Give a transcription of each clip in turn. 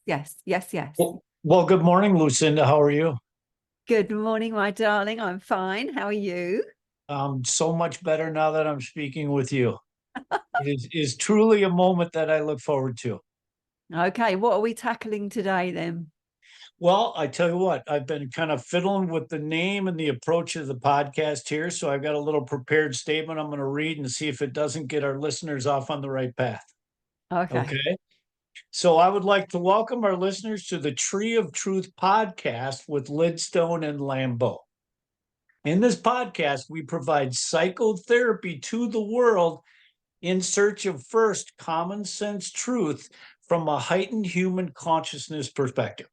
Yes. Well, good morning, Lucinda. How are you? Good morning, my darling. I'm fine. How are you? So much better now that I'm speaking with you. It is truly a moment that I look forward to. Okay, what are we tackling today then? Well, I tell you what, I've been kind of fiddling with the name and the approach of the podcast here. So I've got a little prepared statement I'm going to read and see if it doesn't get our listeners off on the right path. Okay. Okay. So I would like to welcome our listeners to the Tree of Truth podcast with Lidstone and Lambeau. In this podcast, we provide psychotherapy to the world in search of first common sense truth from a heightened human consciousness perspective.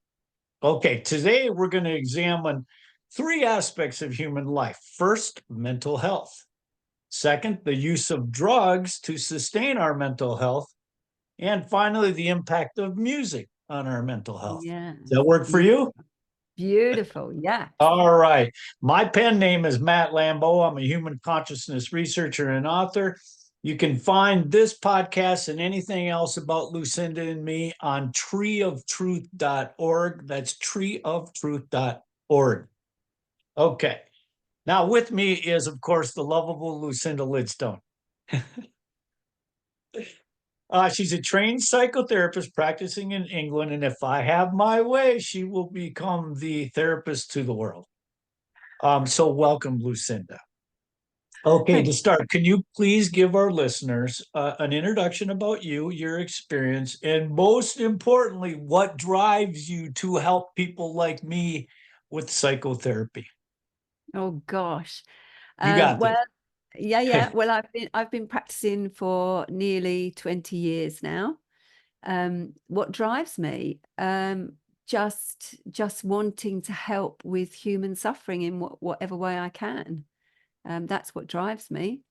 Okay, today we're going to examine three aspects of human life. First, mental health. Second, the use of drugs to sustain our mental health. And finally, the impact of music on our mental health. Yeah. Does that work for you? Beautiful. Yeah. All right. My pen name is Matt Lambeau. I'm a human consciousness researcher and author. You can find this podcast and anything else about Lucinda and me on treeoftruth.org. That's treeoftruth.org. Okay. Now, with me is, of course, the lovable Lucinda Lidstone. She's a trained psychotherapist practicing in England, and if I have my way, she will become the therapist to the world. So welcome, Lucinda. Okay, to Thanks. start, can you please give our listeners an introduction about you, your experience, and most importantly, what drives you to help people like me with psychotherapy? Oh gosh. You got Well, this. yeah. Well, I've been practicing for nearly 20 years now. What drives me? Just wanting to help with human suffering in whatever way I can. That's what drives me.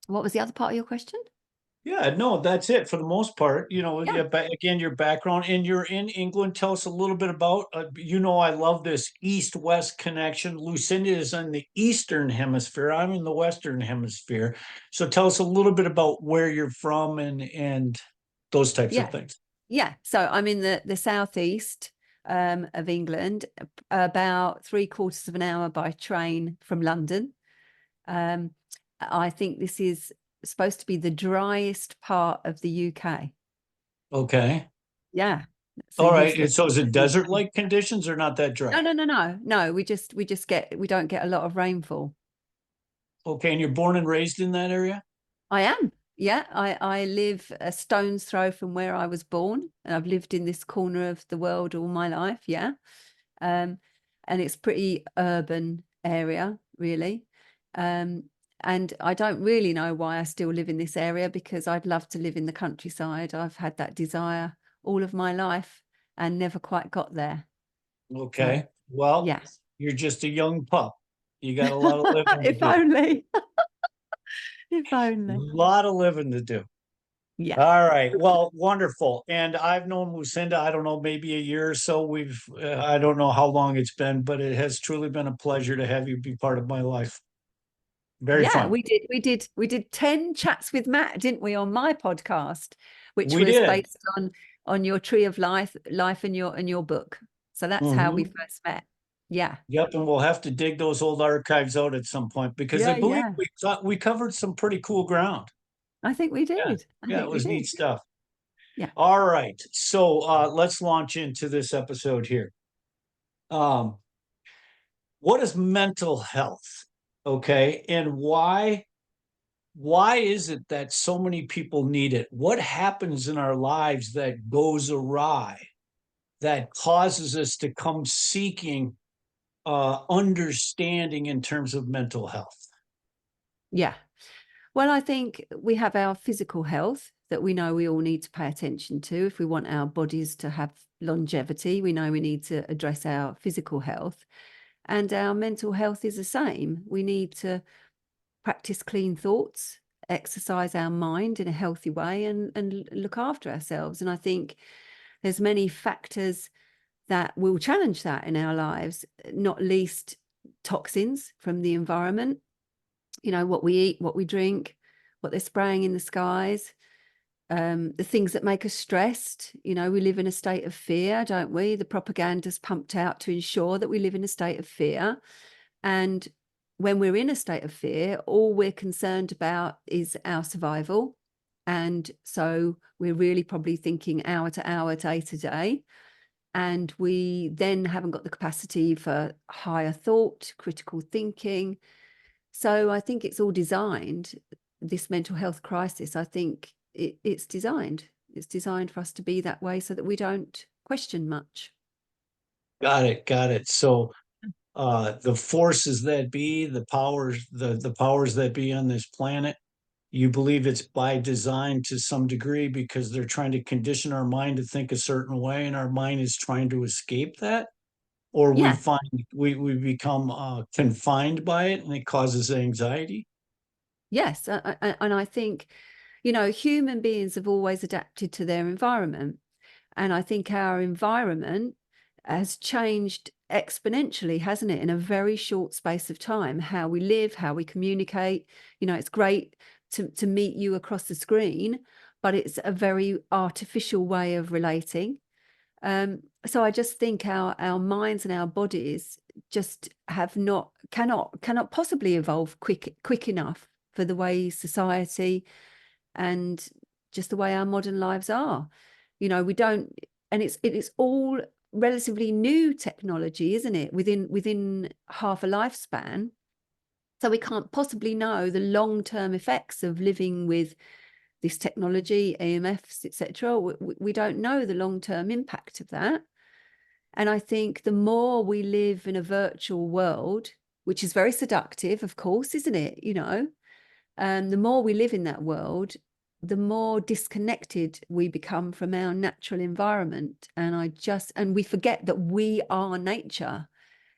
What was the other part of your question? Yeah, no, that's it for the most part. Yeah. Again, your background, and you're in England. Tell us a little bit about, I love this east-west connection. Lucinda is in the Eastern Hemisphere. I'm in the Western Hemisphere. So tell us a little bit about where you're from and those types of Yeah. things. Yeah. So I'm in the southeast of England, about 3/4 of an hour by train from London. I think this is supposed to be the driest part of the UK. Okay. Yeah. So All yes, right. So is it desert-like conditions or not that dry? no. We don't get a lot of rainfall. Okay. And you're born and raised in that area? I am. Yeah, I live a stone's throw from where I was born, and I've lived in this corner of the world all my life. Yeah. And it's pretty urban area, really. Um, and I don't really know why I still live in this area, because I'd love to live in the countryside. I've had that desire all of my life and never quite got there. So, Okay. Well, yeah. you're just a young pup. You got a lot of living to If do. only. If A only. lot of living to do. Yeah. All right. Well, wonderful. And I've known Lucinda, I don't know, maybe a year or so. I don't know how long it's been, but it has truly been a pleasure to have you be part of my life. Very Yeah, fun. we did 10 chats with Matt, didn't we, on my podcast, which We was did. based on your tree of life and your book. So that's how we Hmm. first met. Yeah. Yep. And we'll have to dig those old archives out at some point because I believe Yeah. we thought we covered some pretty cool ground. I think we Yeah. did. I Yeah, it think we was did. neat stuff. Yeah. All right. So let's launch into this episode here. Um, what is mental health? Okay. And why is it that so many people need it? What happens in our lives that goes awry, that causes us to come seeking understanding in terms of mental health? Yeah. Well, I think we have our physical health that we know we all need to pay attention to. If we want our bodies to have longevity, we know we need to address our physical health. And our mental health is the same. We need to practice clean thoughts, exercise our mind in a healthy way, and look after ourselves. And I think there's many factors that will challenge that in our lives, not least toxins from the environment, what we eat, what we drink, what they're spraying in the skies. the things that make us stressed. You know, we live in a state of fear, don't we? The propaganda's pumped out to ensure that we live in a state of fear. And when we're in a state of fear, all we're concerned about is our survival. And so we're really probably thinking hour to hour, day to day. And we then haven't got the capacity for higher thought, critical thinking. So I think it's all designed, this mental health crisis, I think it's designed. It's designed for us to be that way so that we don't question much. Got it. Got it. So the forces that be, the powers that be on this planet, you believe it's by design to some degree because they're trying to condition our mind to think a certain way and our mind is trying to escape that? Or we Yeah. find we become confined by it and it causes anxiety? Yes. And I think, you know, human beings have always adapted to their environment. And I think our environment has changed exponentially, hasn't it, in a very short space of time, how we live, how we communicate. You know, it's great to meet you across the screen, but it's a very artificial way of relating. So I just think our minds and our bodies just cannot possibly evolve quick enough for the way society and just the way our modern lives are. You know, we don't, and it's all relatively new technology, isn't it? Within half a lifespan. So we can't possibly know the long-term effects of living with this technology, EMFs, etc. We don't know the long-term impact of that. And I think the more we live in a virtual world, which is very seductive, of course, isn't it? You know, the more we live in that world, the more disconnected we become from our natural environment. And we forget that we are nature,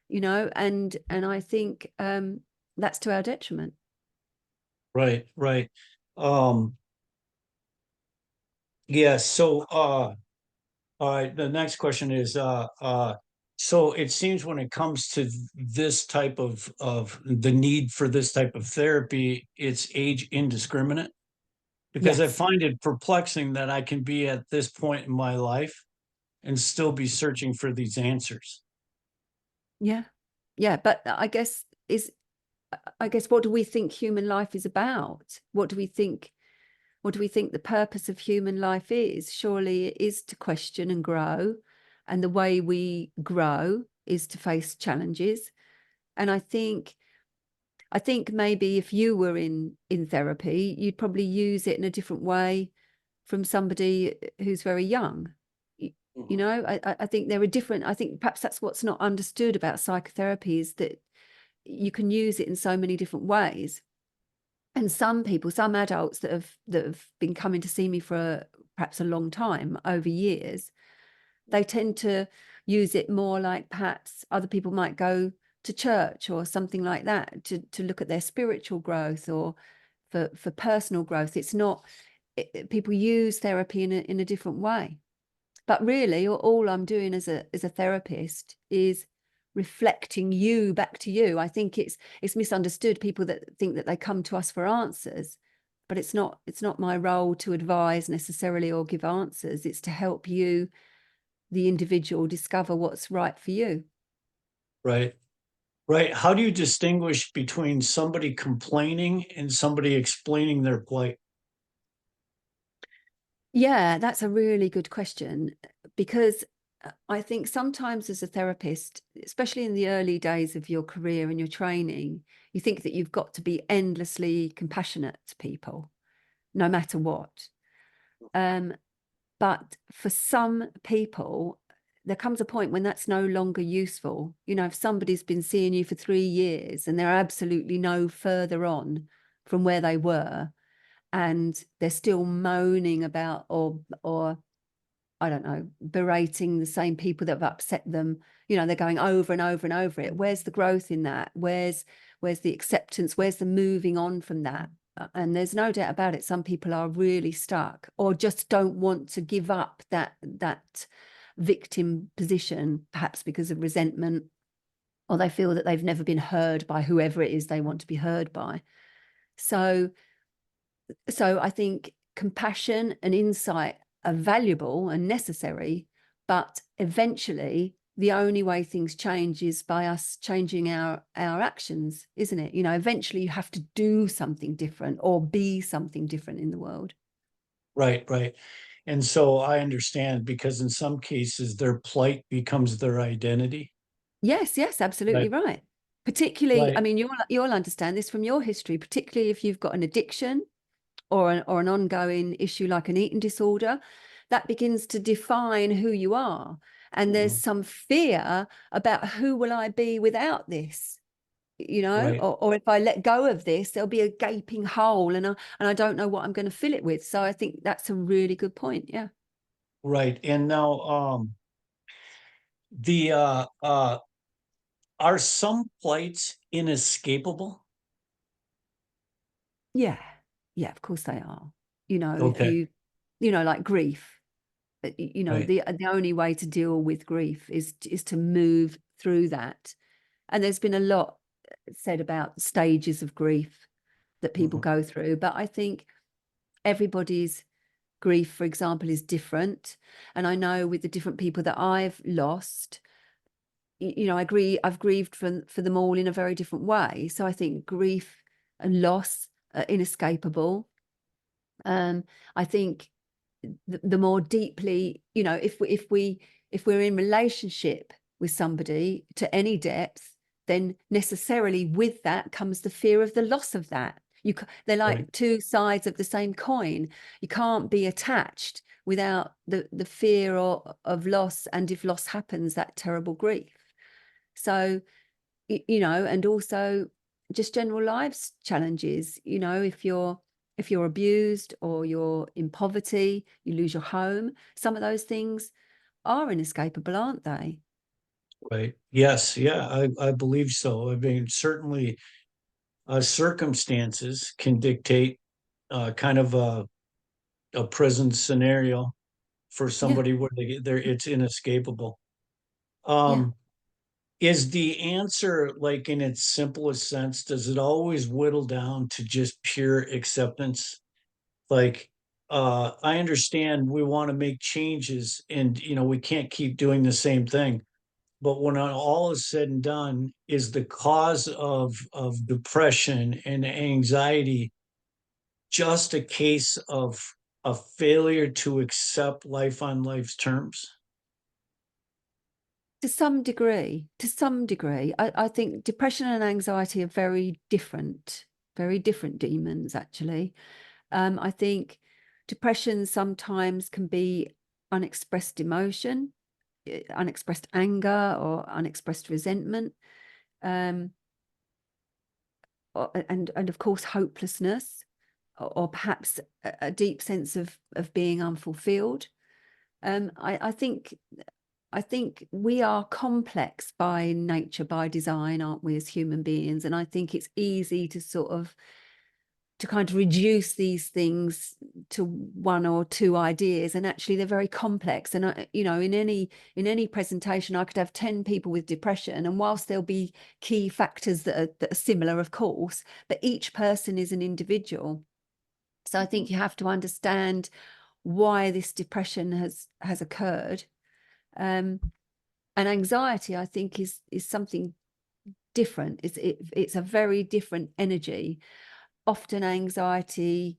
you know, and I think that's to our detriment. Right, right. Um, yeah, so all right, the next question is so it seems when it comes to this type of the need for this type of therapy, it's age indiscriminate. Because I Yes. find it perplexing that I can be at this point in my life and still be searching for these answers. Yeah. Yeah. But I guess what do we think human life is about? What do we think the purpose of human life is? Surely it is to question and grow. And the way we grow is to face challenges. And I think maybe if you were in therapy, you'd probably use it in a different way from somebody who's very young. You Mhm. know, I think there are different, I think perhaps that's what's not understood about psychotherapy is that you can use it in so many different ways. And some people, some adults that have been coming to see me for perhaps a long time, over years, they tend to use it more like perhaps other people might go to church or something like that to look at their spiritual growth or for personal growth. It's not people use therapy in a different way. But really, all I'm doing as a therapist is reflecting you back to you. I think it's misunderstood, people that think that they come to us for answers, but it's not my role to advise necessarily or give answers. It's to help you, the individual, discover what's right for you. Right, right. How do you distinguish between somebody complaining and somebody explaining their plight? Yeah, that's a really good question, because I think sometimes as a therapist, especially in the early days of your career and your training, you think that you've got to be endlessly compassionate to people, no matter what. But for some people, there comes a point when that's no longer useful. You know, if somebody's been seeing you for 3 years and they're absolutely no further on from where they were, and they're still moaning about or I don't know, berating the same people that have upset them. You know, they're going over and over and over it. Where's the growth in that? Where's the acceptance? Where's the moving on from that? And there's no doubt about it. Some people are really stuck or just don't want to give up that victim position, perhaps because of resentment, or they feel that they've never been heard by whoever it is they want to be heard by. So I think compassion and insight are valuable and necessary, but eventually the only way things change is by us changing our actions, isn't it? You know, eventually you have to do something different or be something different in the world. Right, right. And so I understand, because in some cases their plight becomes their identity. Yes, absolutely Right, right. Particularly, I right. mean, you'll understand this from your history, particularly if you've got an addiction or an ongoing issue like an eating disorder, that begins to define who you are. And there's Mhm. some fear about who will I be without this, you know, Right, or if I let go of this, there'll be a gaping hole and I don't know what I'm going to fill it with. So I think that's a really good point. Yeah. right. And now the are some plights inescapable? Yeah. Yeah, of course they are. You know, if Okay, you know, like grief, you know, right. the only way to deal with grief is to move through that. And there's been a lot said about stages of grief that people Mhm. go through, but I think everybody's grief, for example, is different. And I know with the different people that I've lost, you know, I've grieved for them all in a very different way. So I think grief and loss are inescapable. I think the more deeply, you know, if we're in relationship with somebody to any depth, then necessarily with that comes the fear of the loss of that. They're Right, like two sides of the same coin. You can't be attached without the fear of loss, and if loss happens, that terrible grief. So, you know, and also just general lives challenges. You know, if you're abused or you're in poverty, you lose your home, some of those things are inescapable, aren't they? right. Yes, yeah, I believe so. I mean, certainly circumstances can dictate kind of a prison scenario for Yeah, somebody where they're it's inescapable. yeah. Um, is the answer, like in its simplest sense, does it always whittle down to just pure acceptance? Like, I understand we want to make changes, and we can't keep doing the same thing. But when all is said and done, is the cause of depression and anxiety just a case of a failure to accept life on life's terms? To some degree, I think depression and anxiety are very different demons, actually. I think depression sometimes can be unexpressed emotion, unexpressed anger, or unexpressed resentment, um, and of course hopelessness, or perhaps a deep sense of being unfulfilled. I think we are complex by nature, by design, aren't we, as human beings? And I think it's easy to to kind of reduce these things to one or two ideas, and actually they're very complex. And you know, in any presentation I could have 10 people with depression, and whilst there'll be key factors that are similar, of course, but each person is an individual. So I think you have to understand why this depression has occurred. um, and anxiety, I think, is something different. It's a very different energy. Often anxiety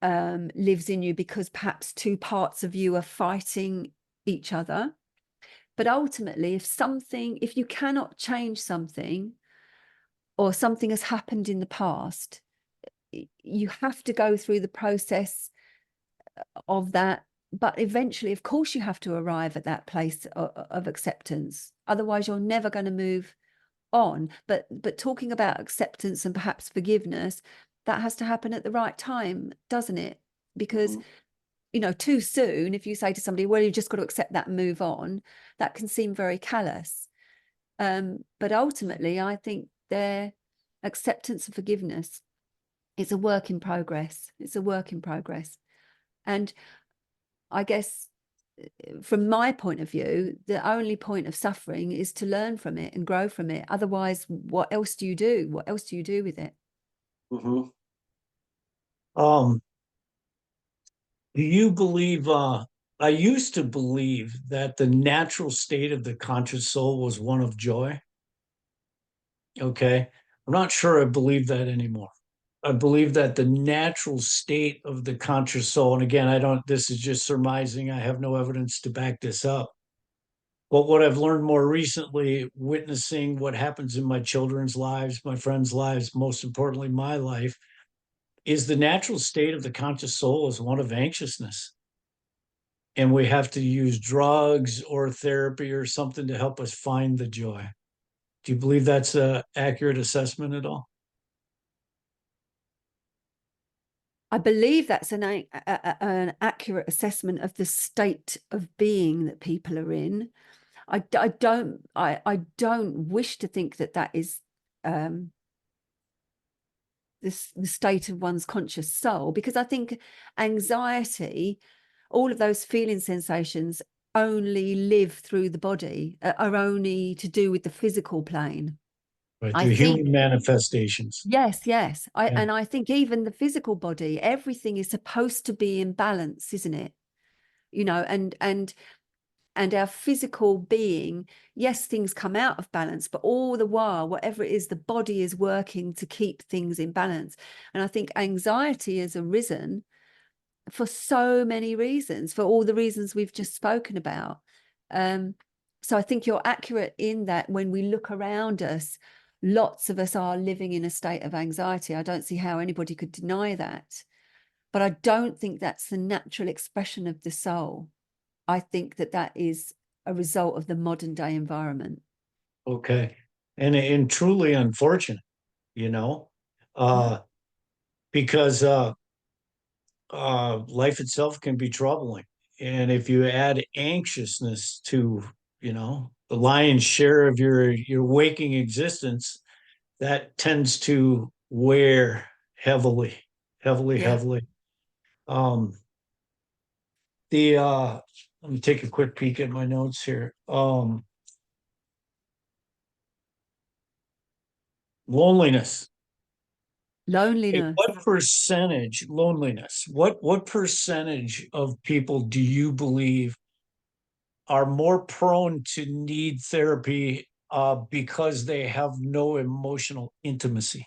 lives in you because perhaps two parts of you are fighting each other. But ultimately, if you cannot change something, or something has happened in the past, you have to go through the process of that. But eventually, of course, you have to arrive at that place of acceptance. Otherwise, you're never going to move on. But talking about acceptance and perhaps forgiveness, that has to happen at the right time, doesn't it? Because, Mhm. you know, too soon, if you say to somebody, well, you've just got to accept that and move on, that can seem very callous. But ultimately, I think their acceptance and forgiveness is a work in progress. It's a work in progress. And I guess from my point of view, the only point of suffering is to learn from it and grow from it. Otherwise, what else do you do? What else do you do with it? Mhm. Um, Do you believe, I used to believe that the natural state of the conscious soul was one of joy. Okay. I'm not sure I believe that anymore. I believe that the natural state of the conscious soul, and again, this is just surmising, I have no evidence to back this up. But what I've learned more recently, witnessing what happens in my children's lives, my friends' lives, most importantly, my life, is the natural state of the conscious soul is one of anxiousness. And we have to use drugs or therapy or something to help us find the joy. Do you believe that's an accurate assessment at all? I believe that's an accurate assessment of the state of being that people are in. I don't wish to think that that is the state of one's conscious soul, because I think anxiety, all of those feeling sensations only live through the body, are only to do with the physical plane. Right. I The think human manifestations. yes. Yeah. And I think even the physical body, everything is supposed to be in balance, isn't it? You know, and our physical being, yes, things come out of balance, but all the while, whatever it is, the body is working to keep things in balance. And I think anxiety has arisen for so many reasons, for all the reasons we've just spoken about. So I think you're accurate in that when we look around us, lots of us are living in a state of anxiety. I don't see how anybody could deny that. But I don't think that's the natural expression of the soul. I think that that is a result of the modern day environment. Okay. And truly unfortunate, you know, Mm. uh, because life itself can be troubling. And if you add anxiousness to, the lion's share of your waking existence, that tends to wear heavily, heavily, Yeah. heavily. Um, the Let me take a quick peek at my notes here. Loneliness. Hey, Loneliness. what percentage loneliness? What percentage of people do you believe are more prone to need therapy because they have no emotional intimacy?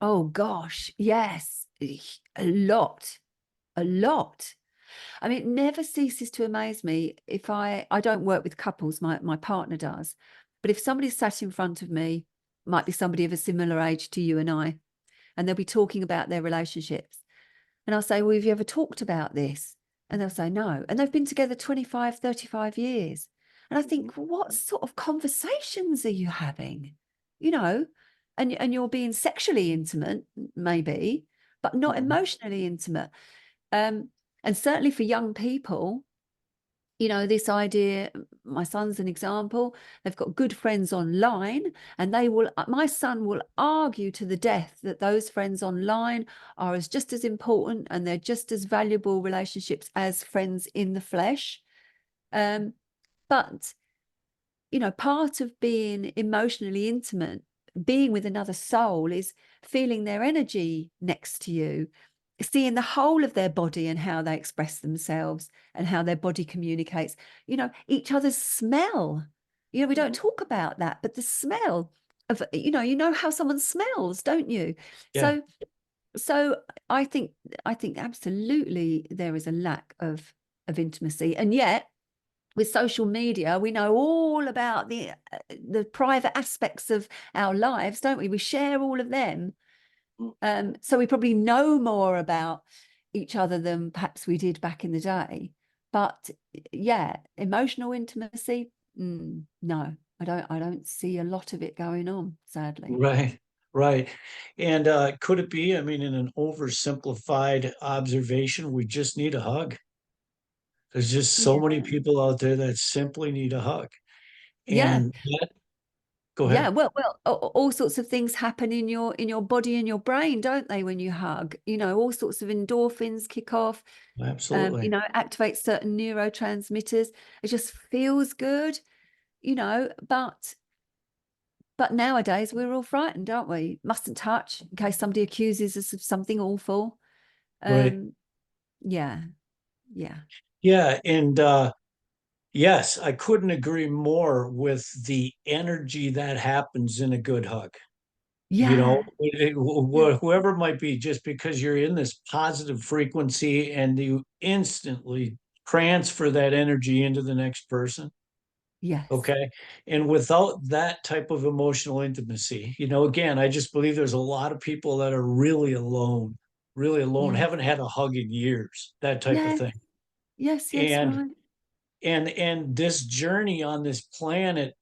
Oh gosh, yes. A lot. A lot. I mean, it never ceases to amaze me if I don't work with couples, my partner does. But if somebody sat in front of me, might be somebody of a similar age to you and I, and they'll be talking about their relationships. And I'll say, well, have you ever talked about this? And they'll say, no. And they've been together 25, 35 years. And I think, well, what sort of conversations are you having? You know, and you're being sexually intimate, maybe, but not emotionally intimate. Um, and certainly for young people, you know, this idea, my son's an example, they've got good friends online, and my son will argue to the death that those friends online are just as important and they're just as valuable relationships as friends in the flesh. But you know, part of being emotionally intimate, being with another soul, is feeling their energy next to you, seeing the whole of their body and how they express themselves and how their body communicates, you know, each other's smell. You know, we don't talk about that, but the smell of, you know how someone smells, don't you? Yeah. So I think absolutely there is a lack of intimacy. And yet with social media, we know all about the private aspects of our lives, don't we? We share all of them. So we probably know more about each other than perhaps we did back in the day. But yeah, emotional intimacy, no, I don't see a lot of it going on, sadly. Right, right. And could it be, I mean, in an oversimplified observation, we just need a hug? There's just so many Yeah. people out there that simply need a hug. Yeah. And that, go Yeah, ahead. well, all sorts of things happen in your body and your brain, don't they, when you hug? You know, all sorts of endorphins kick off. You Absolutely. know, activate certain neurotransmitters. It just feels good, you know, but nowadays we're all frightened, aren't we? Mustn't touch in case somebody accuses us of something awful. Right. Um, Yeah. Yeah. Yeah. And yes, I couldn't agree more with the energy that happens in a good hug. You know, Yeah. Yeah. whoever it might be, just because you're in this positive frequency and you instantly transfer that energy into the next person. Yes. Okay. And without that type of emotional intimacy, again, I just believe there's a lot of people that are really alone, Yes. haven't had a hug in years, that type of Yes. thing. Yes. Yes. And Right. and this journey on this planet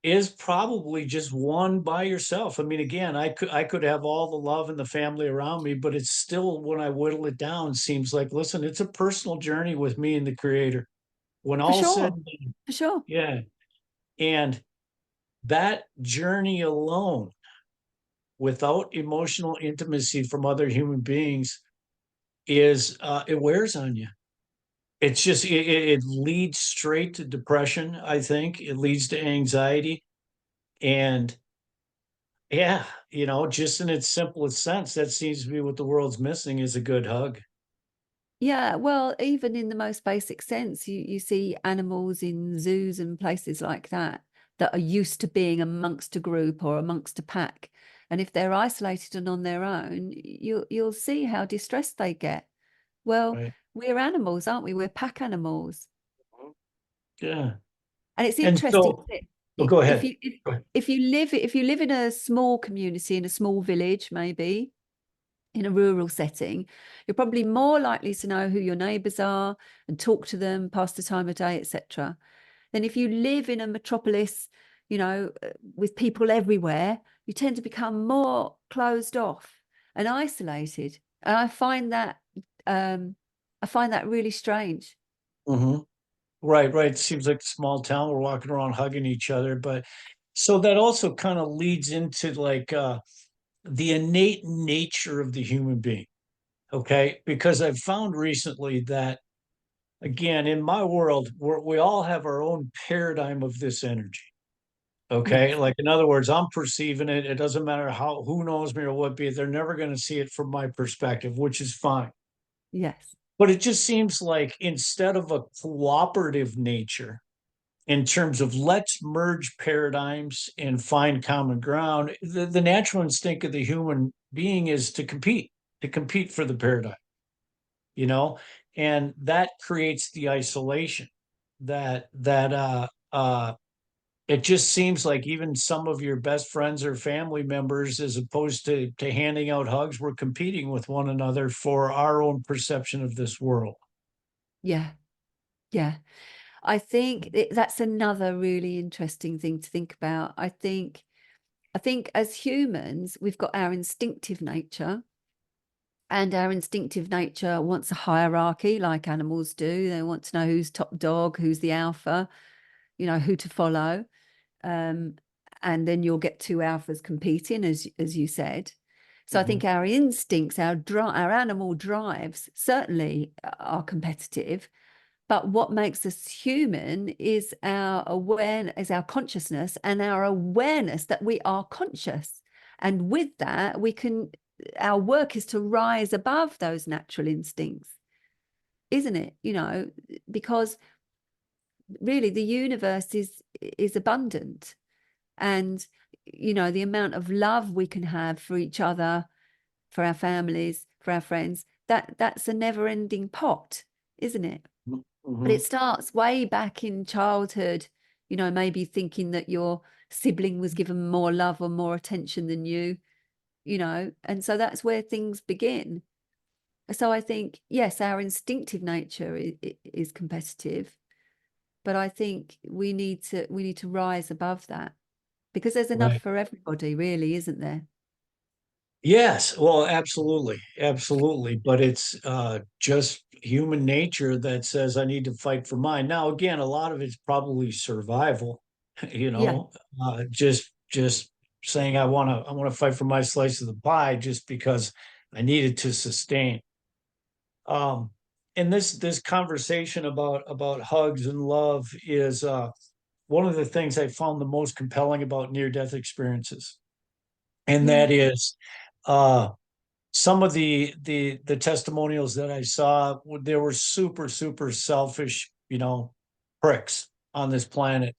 is probably just one by yourself. I mean, again, I could have all the love and the family around me, but it's still, when I whittle it down, seems like, listen, it's a personal journey with me and the creator. When For all said sure. and done, For sure. yeah. And that journey alone, without emotional intimacy from other human beings, is it wears on you. It's just it leads straight to depression. I think it leads to anxiety. And yeah, just in its simplest sense, that seems to be what the world's missing, is a good hug. Yeah, well, even in the most basic sense, you see animals in zoos and places like that that are used to being amongst a group or amongst a pack. And if they're isolated and on their own, you'll see how distressed they get. Well, Right. we're animals, aren't we? We're pack animals. Yeah. And it's And interesting, so, isn't oh, it? go If ahead. you if, Go ahead. if you live in a small community, in a small village, maybe in a rural setting, you're probably more likely to know who your neighbours are and talk to them, pass the time of day, etc. Then if you live in a metropolis, with people everywhere, you tend to become more closed off and isolated. And um, I find that really strange. Hmm. Right, right. It seems like a small town. We're walking around hugging each other, but so that also kind of leads into like the innate nature of the human being. Okay, because I've found recently that, again, in my world, we all have our own paradigm of this energy. Okay, Yes, like, in other words, I'm perceiving it. It doesn't matter who knows me or what be. They're never going to see it from my perspective, which is fine. yes, But it just seems like, instead of a cooperative nature, in terms of let's merge paradigms and find common ground, the natural instinct of the human being is to compete for the paradigm, you know, and that creates the isolation that it just seems like even some of your best friends or family members, as opposed to handing out hugs, we're competing with one another for our own perception of this world. yeah, yeah. I think that's another really interesting thing to think about. I think as humans, we've got our instinctive nature, and our instinctive nature wants a hierarchy like animals do. They want to know who's top dog, who's the alpha, who to follow. Um, and then you'll get two alphas competing, as you said. So I Mhm. think our instincts, our animal drives certainly are competitive. But what makes us human is our awareness, is our consciousness, and our awareness that we are conscious. And with that, our work is to rise above those natural instincts, isn't it? Because really the universe is abundant, and the amount of love we can have for each other, for our families, for our friends, that's a never-ending pot, isn't it? But it Mhm. starts way back in childhood, maybe thinking that your sibling was given more love or more attention than you, and so that's where things begin. So I think, yes, our instinctive nature is competitive, but I think we need to rise above that, because there's enough Right. for everybody, really, isn't there? Yes, well, absolutely, absolutely. But it's just human nature that says I need to fight for mine. Now, again, a lot of it's probably survival, Yeah, just saying I want to fight for my slice of the pie just because I need it to sustain. Um, and this conversation about hugs and love is one of the things I found the most compelling about near death experiences, and yeah, that is. Uh, some of the testimonials that I saw, there were super, super selfish, pricks on this planet.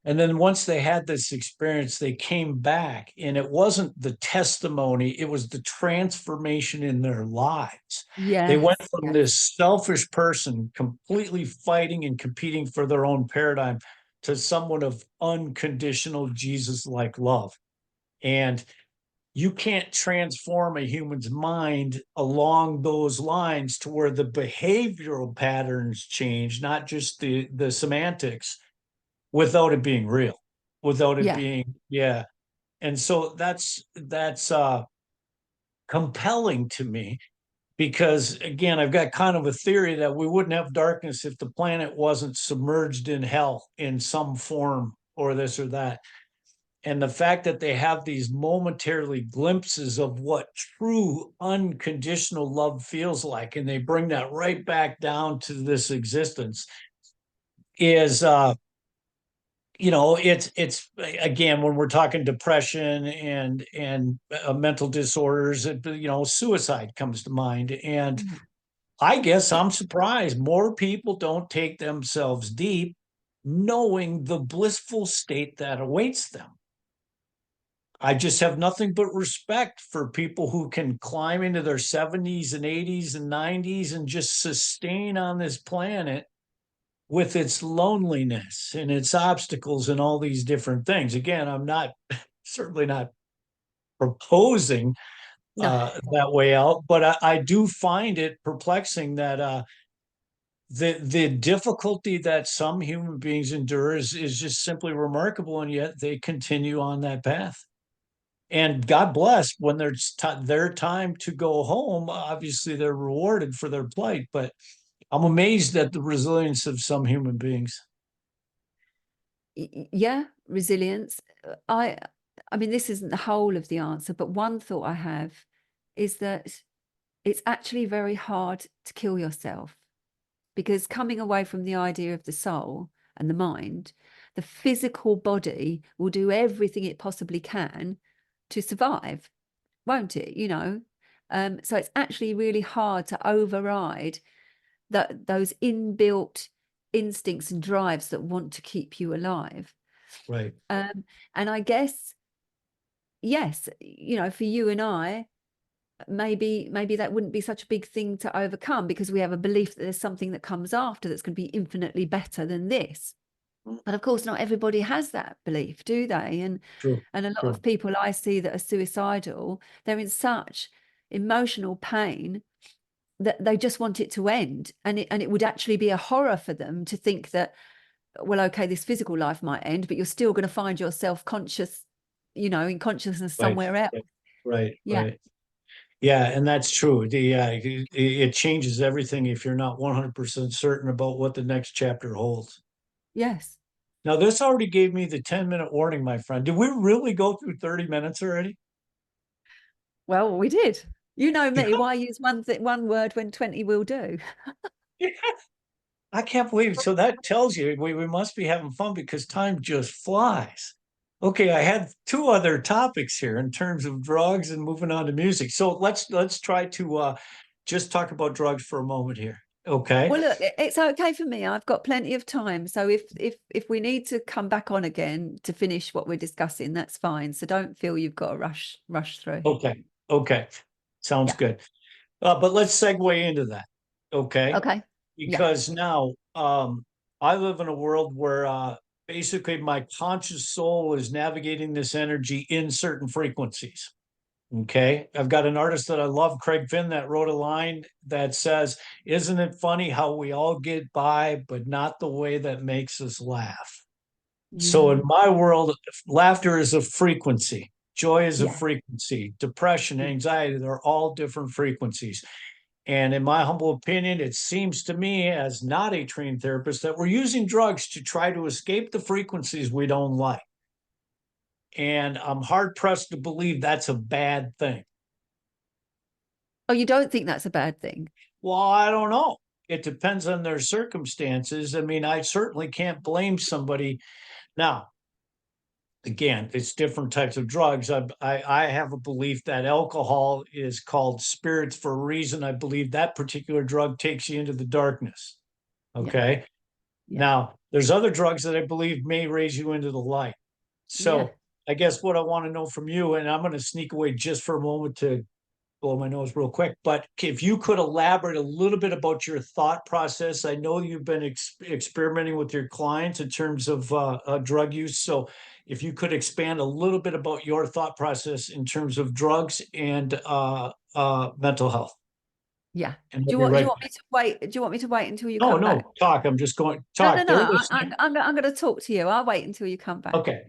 And then once they had this experience, they came back, and it wasn't the testimony, it was the transformation in their lives. They went Yes, from yes, this selfish person completely fighting and competing for their own paradigm to someone of unconditional Jesus-like love. And you can't transform a human's mind along those lines to where the behavioral patterns change, not just the semantics, without it being real, without it yeah, being, yeah. And so that's compelling to me, because again, I've got kind of a theory that we wouldn't have darkness if the planet wasn't submerged in hell in some form, or this or that. And the fact that they have these momentarily glimpses of what true unconditional love feels like, and they bring that right back down to this existence, is it's again, when we're talking depression and mental disorders, suicide comes to mind. And yeah. I guess I'm surprised more people don't take themselves deep, knowing the blissful state that awaits them. I just have nothing but respect for people who can climb into their 70s and 80s and 90s and just sustain on this planet with its loneliness and its obstacles and all these different things. Again, I'm not certainly not proposing No, that way out, but I do find it perplexing that the difficulty that some human beings endure is just simply remarkable, and yet they continue on that path. And God bless, when there's their time to go home, obviously they're rewarded for their plight. But I'm amazed at the resilience of some human beings. yeah, resilience. I mean, this isn't the whole of the answer, but one thought I have is that it's actually very hard to kill yourself, because coming away from the idea of the soul and the mind, the physical body will do everything it possibly can to survive, won't it? So it's actually really hard to override those inbuilt instincts and drives that want to keep you alive. Right. And I guess, yes, for you and I, maybe that wouldn't be such a big thing to overcome, because we have a belief that there's something that comes after that's going to be infinitely better than this. But of course, not everybody has that belief, do they? True. And a lot True. of people I see that are suicidal, they're in such emotional pain that they just want it to end. And it would actually be a horror for them to think that, well, okay, this physical life might end, but you're still going to find yourself conscious, in consciousness Right. somewhere else. Right. Yeah. Right. Yeah, and that's true. It changes everything if you're not 100% certain about what the next chapter holds. Yes. Now, this already gave me the 10-minute warning, my friend. Did we really go through 30 minutes already? Well, we did. You know me. Why use one word when 20 will do? I can't believe it. So that tells you we must be having fun, because time just flies. Okay, I had two other topics here in terms of drugs and moving on to music. So let's try to just talk about drugs for a moment here. Okay. Well, look, it's okay for me. I've got plenty of time. So if we need to come back on again to finish what we're discussing, that's fine. So don't feel you've got to rush through. Okay. Okay. Sounds Yeah. good. But let's segue into that. Okay. Okay. Yeah. Because now I live in a world where basically my conscious soul is navigating this energy in certain frequencies. Okay. I've got an artist that I love, Craig Finn, that wrote a line that says, "Isn't it funny how we all get by, but not the way that makes us laugh?" So in Yeah. my world, laughter is a frequency, joy is a Yeah. frequency, depression, anxiety, they're all different frequencies. And in my humble opinion, it seems to me, as not a trained therapist, that we're using drugs to try to escape the frequencies we don't like. And I'm hard pressed to believe that's a bad thing. Oh, you don't think that's a bad thing? Well, I don't know. It depends on their circumstances. I mean, I certainly can't blame somebody. Now, again, it's different types of drugs. I have a belief that alcohol is called spirits for a reason. I believe that particular drug takes you into the darkness. Okay. Yeah. Now, there's other drugs that I believe may raise you into the light. So Yeah. I guess what I want to know from you, and I'm going to sneak away just for a moment to blow my nose real quick, but if you could elaborate a little bit about your thought process. I know you've been experimenting with your clients in terms of drug use. So if you could expand a little bit about your thought process in terms of drugs and mental health. Yeah. And Do we'll you be want, do right you want back. me to wait? Do you want me to wait until you No, come back? no, talk. I'm just going, No, no, talk. no. They're listening. I'm going to talk to you. I'll wait until you come back. Okay.